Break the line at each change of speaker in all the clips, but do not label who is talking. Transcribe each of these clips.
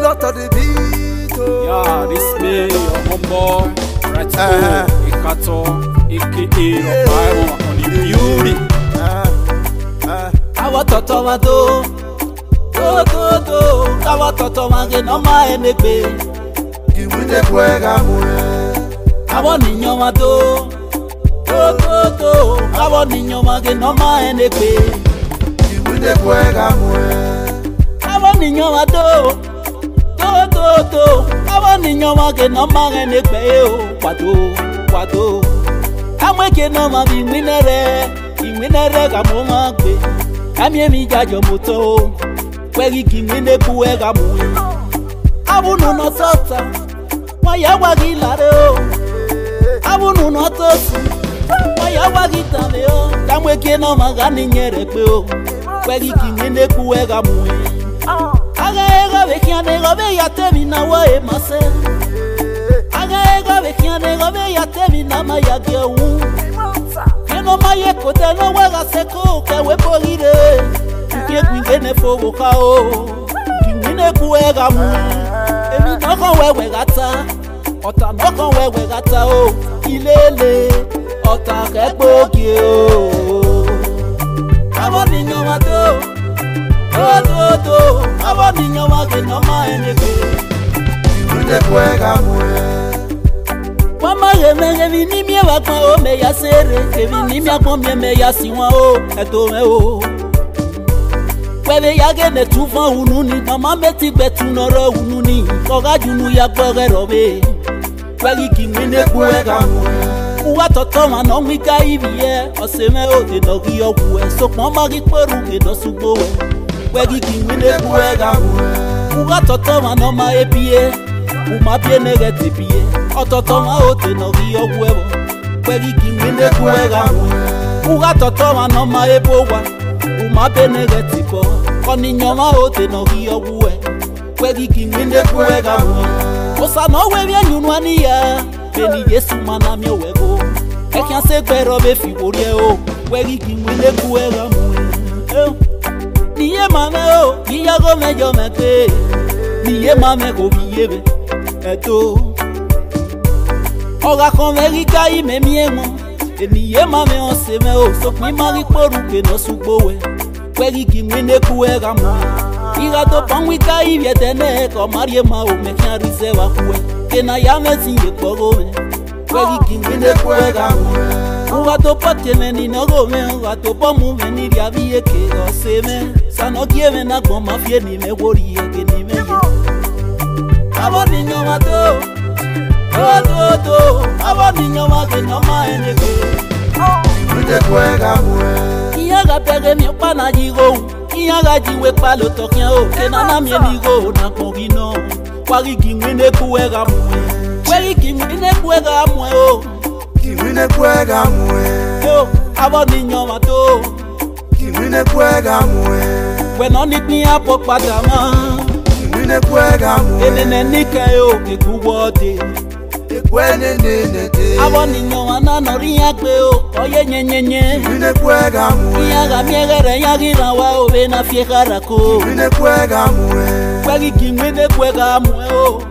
lot of the beat.
Yeah, this me, your humble, right Ikato, aka Bible on the beauty.
Our tomato, our tomato, no my enemy.
Give me the quagga.
Our niño mato, our niño mage no my enemy.
Give me the quagga.
Our niño mato, our niño mage no my enemy. Quato, I'm waking no my winere gamoma gbe. Kami mi jajo moto, kwegi kimine kuega mui. Abunu no sota, waya wagi lare o. Abunu no tosu, waya wagi tane o. Kamwe keno magani nyere pe o, kwegi kimine kuega mui. Aga ega bekiane gobe ya temi na wa e mase. Aga ega bekiane gobe ya temi na ma ya gewu. No maye kote no wega seko ke we polire ke kwingene fo ka o kwingene kuwega mu emi no kan wewe gata ota no kan wewe gata o ilele ota ke gbogi o abo ni nyo ma to abo ni nyo ma ke no ma enebe
kwingene kuwega mu
Mama yeme ni mi wa kan o me ya sere kevi ni mi akon me ya si won o eto me o Pele ya ge ne tu fun unu ni mama me ti gbe tu noro unu ni ko ga junu ya gbore robe Pele ki mi ne ku e ga mu Uwa toto ma no mi ga ibi e o se me o de no gi ogu e so pon ma gi peru ke do sugbo we Pele ki mi ne ku e ga mu Uwa toto ma no ma epie Uma bien negativi Ototo ma ote no rio huevo Kwegi kimine kuega Uga toto ma no ma ebowa Uma bien negativo Koniño ma ote no rio hue Kwegi kimine kuega Osa no we bien yunwani ya Beni Yesu mana mi owego Ekian se kwero be fiborie o Kwegi kimine kuega Niye mame o Niya go mejo mete Niye mame go biyebe Eto Oga konverika ime miemo Eniye mame onseme o Sokmi mari poru ke no sugbowe Kwegi kimwene kuega mwe Iga to pangwika ivietene Ko marie ma o mekia rize wa kue Kena ya mezinge kogome Kwegi kimwene kuega mwe Uga to poteme ni nogome Uga to pomu veni riavie ke oseme Sano kieme na kwa mafie ni me wori eke ni me ye Abo niño mato, abo niño mage no ma enebe.
Kwingene kuwega mu
Iyaga pege mi pana jigo, iyaga jiwe palo tokia o. Kenana mi enigo na konvino, kwagi kimwene kuwega mu. Kwagi kimwene kuwega mu o.
Kwingene kuwega mu
Yo, abo niño mato,
kwingene kuwega mu
Bueno ni ni apo patama.
Kwingene kuwega mu
Enene nike o ke kuwode.
Ekwene nete
Abo niño wana no riagbe o. Oye nyenyenye.
Kwingene kuwega mu
Iyaga miegere yagira wa o bena fiegara ko.
Kwingene kuwega mu
Kwegi kimwene kuwega mu o.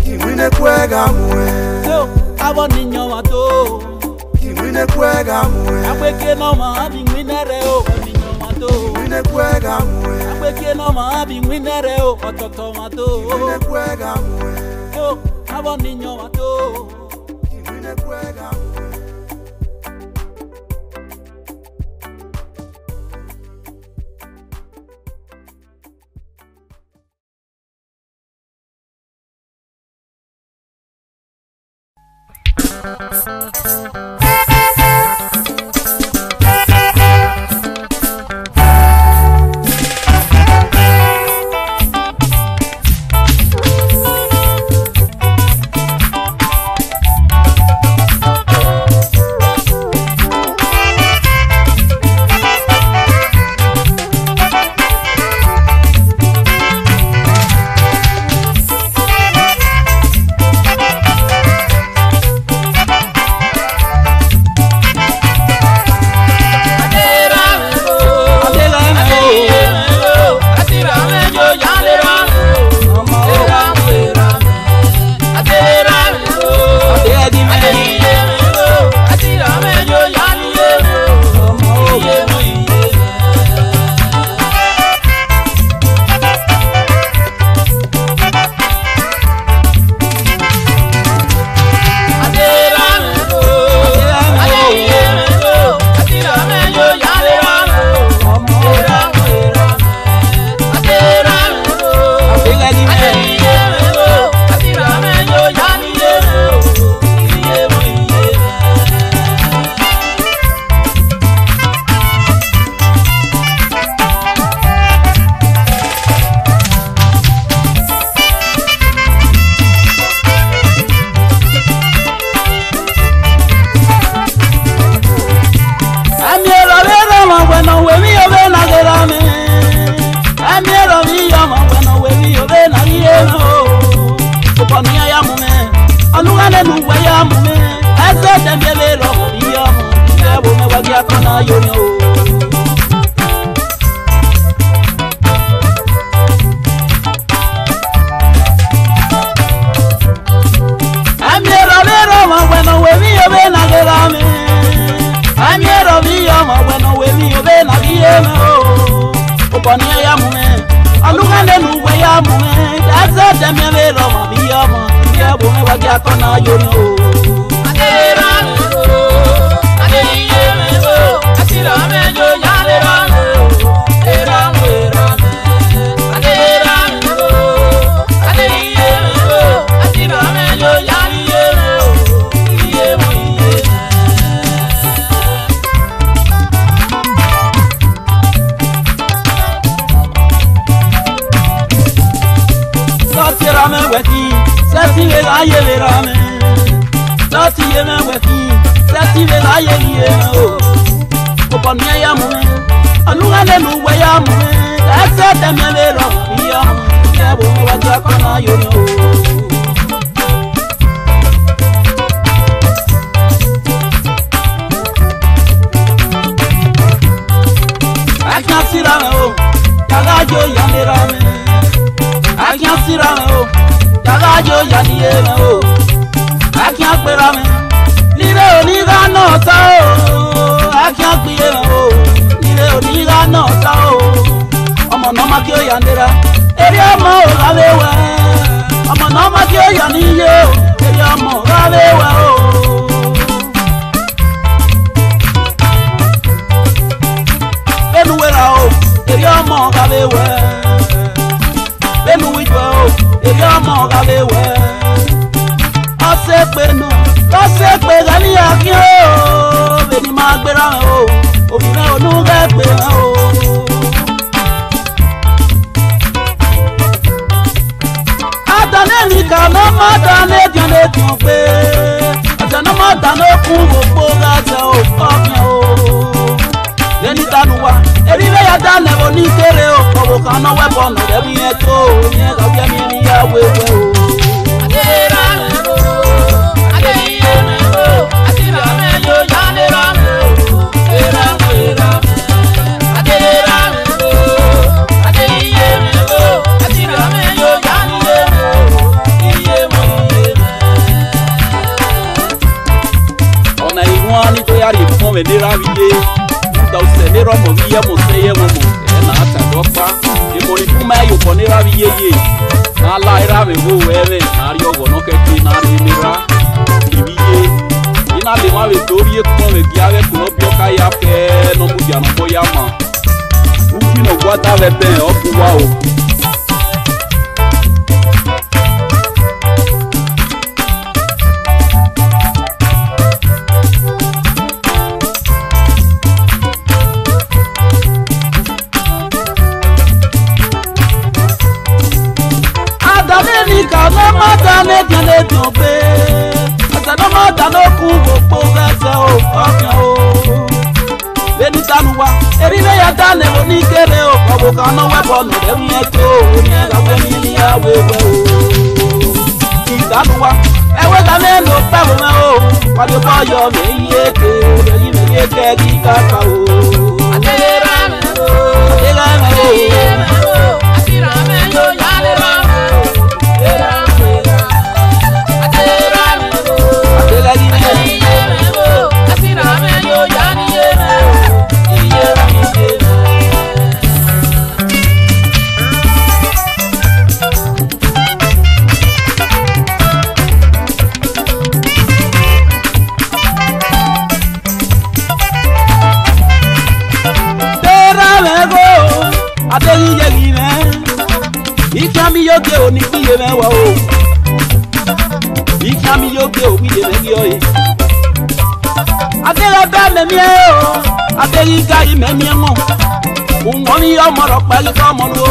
Kwingene kuwega mu
Yo, abo niño mato.
Kwingene kuwega mu
Akweke no ma abi mwinere o. Niño mato.
Kwingene kuwega mu
Akweke no ma abi mwinere o. Ototo mato.
Kwingene kuwega mu
Yo, abo niño mato.
Kwingene kuwega mu
Olúkálẹ̀ nu wẹ̀yà mú ẹ̀ dáṣẹ́ tẹ̀mí ẹ̀ lè rọmọ bí ọmọ bí ẹ̀ bò mí wájú akọ́nà yorí o. Adéra mi o, adéyé mi o, àtìrà mẹ́jọ yálé rà mi o, èrà mi èrà mi. Adéra mi o, adéyé mi o, àtìrà mẹ́jọ yálé mi o, iye mi iye mi. Sọ́tìrà mi wẹ̀kí, sẹ́tì lè láyé lè rà mi. Sọ́tì yé mi wẹ̀kí, sẹ́tì lè láyé yé mi o. Kòkò ní ẹ̀yà mú mi, Olúkálẹ̀ nu wẹ̀yà mú mi. Ẹsẹ̀ tẹ̀mí lè rọ̀ bí ọmọ, bí ẹ̀ bò mí wájú akọ́nà yorí o. Akia sira me o, yagajo yanira me. Akia sira me o, yagajo yaniye me o. Akia pera me, nire oniga no ta o. Akia piye me o, nire oniga no ta o. Ọmọ náà ma kí o yanira, eri ọmọ o lave we. Ọmọ náà ma kí o yaniye o, eri ọmọ o lave we o. Benuwera o, eri ọmọ lave we. Benuwijwe o, eri ọmọ lave we. Ọ̀sẹ̀ pẹ̀lú, ọ̀sẹ̀ pẹ̀ gani akin o. Bẹ́ẹ̀ni máa gbéra ẹ̀ o, òfìrẹ́ onúgẹ́ pè ẹ̀ o. Adanẹ́ni kàná má dáná díẹ̀ dùn pé. Àtẹnu má dáná kún gbogbo láṣẹ o, ọ̀gbìn o. Lẹ́ni dánú wa, èrí lẹ́yà dáná ẹ̀ ní kéré o. Ọ̀wọ̀ kan náà wẹ́pọ̀ ọ̀nà ẹ̀mí yẹn tó o. Yẹn kàwé mi ní yàwó ewé o. Adéra mi o, adéyé mi o, àtìrà mẹ́jọ yálé rà mi o. Èrà mi èrà mi. Adéra mi o, adéyé mi o, àtìrà mẹ́jọ yálé mi o. Iye mi iye mi. Ọ̀nà ìwọ̀n ni tó yára ìfọ̀n mi nira mi yé. Nígbà òsè nírọ̀ mọ̀ mi yẹ mo sẹ́ yẹ mo mọ̀. Ẹ̀ náà tàdọ́ pa. Ìmọ̀ ìfún mẹ́yọ̀ kọ́ nira mi yé yé. N'ala ira mi wo wẹ́rẹ́ n'ari ọgọ̀ náà kẹ́kẹ́ n'ari nira ìbí yé iná lè má lè dórí ekun lè gí arẹ́ kùnà bí ọ̀ka ya fẹ́ n'ọmúdi ànàbọ̀ ya mà wúkì nà gbọ́dá lẹ bẹ́ẹ̀ ọ̀kú wa o. Kàná má dáná díẹ̀ dùn pé. Àtẹnu má dáná kún gbogbo ẹsẹ̀ o, ọ̀gbìn o. Bẹ́ẹ̀ni dánú wa, èrí lẹ́yà dáná ẹ̀ ní kéré o. Ọ̀wọ̀ kan náà wẹ́pọ̀ ọ̀nà ẹ̀mí yẹn tó o. Yẹn kàwé mi ní yàwó ewé o. Ìdánú wa, ẹ̀wẹ́ dáná ẹ̀ ló pẹ̀lú mẹ́ o. Wàdí bọ́yọ̀ mi yé ké o. Lẹ́yìn mi yé kẹ́ kí kàkà o. Adéra mi o, adéra mi o, adéyé mi o, àtìrà mẹ́jọ yálé rà mi o. Ikami yoke oni kiye mewa o. Ikami yoke o kiye megi oye. Adela ba memi o. Adeli ga yi memi mo. Unwoni yo moro pali ko mo lo.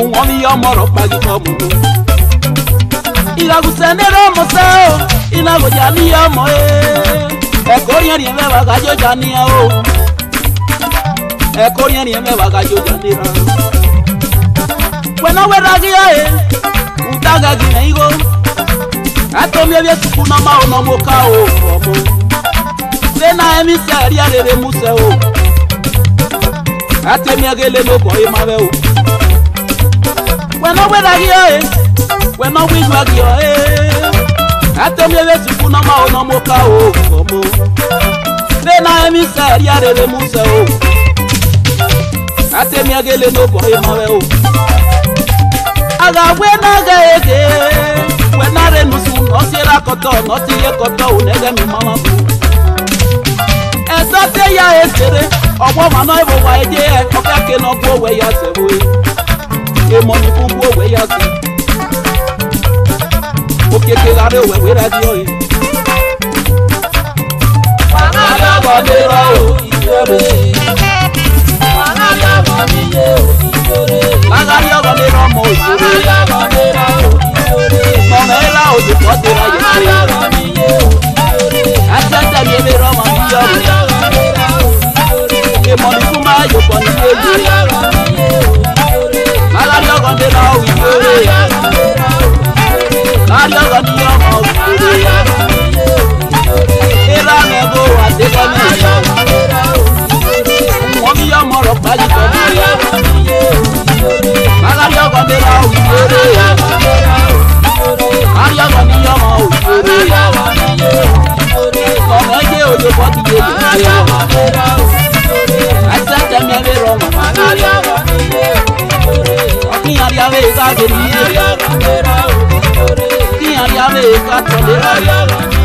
Unwoni yo moro pali ko mo lo. Ila gusenero mo se o. Ila go jani yo mo e. E ko yen ri mewa ga jo jani o. E ko yen ri mewa ga jo jani ra. When I wear a gear, Utaga Ginaigo, I told me a suku no ma no mokao. Then I am Saria de Museo. I tell me a gele no boy, Mabel. When I wear a gear, when I win my gear, I told me a suku no ma no mokao. Then I am Saria de Museo. Ase mi agele no boy mawe o. Aga we na ga ege. We na re nusu no sira koto no ti ye koto o nege mi mama bu. Esa te ya esere. Owo ma no ibo wa eje e o ka ke no bo we ya se we. E mo ni fu bo we ya se. O ke ke la re we ra di o yi. Aga bo de ro o ijore. Aga bo mi ye o ijore. Aga yo bo de ro mo ijore. Aga bo de ro o ijore. Mo me la o de po de ra ye. Aga bo mi ye o ijore. Asa ta mi be ro mo mi yo. Money for my yo money ye. Malaria gonde na o ijore. Malaria gonde yo mo ijore. Era me bo ade ko me. Mo mi yo mo ro pa ji ko. Malaria gonde na o ijore. Malaria gonde yo mo ijore. Ko me je o yo bo ti ye. Asante mi ave Roma, King Ariave Gageri, King Ariave Gatolera.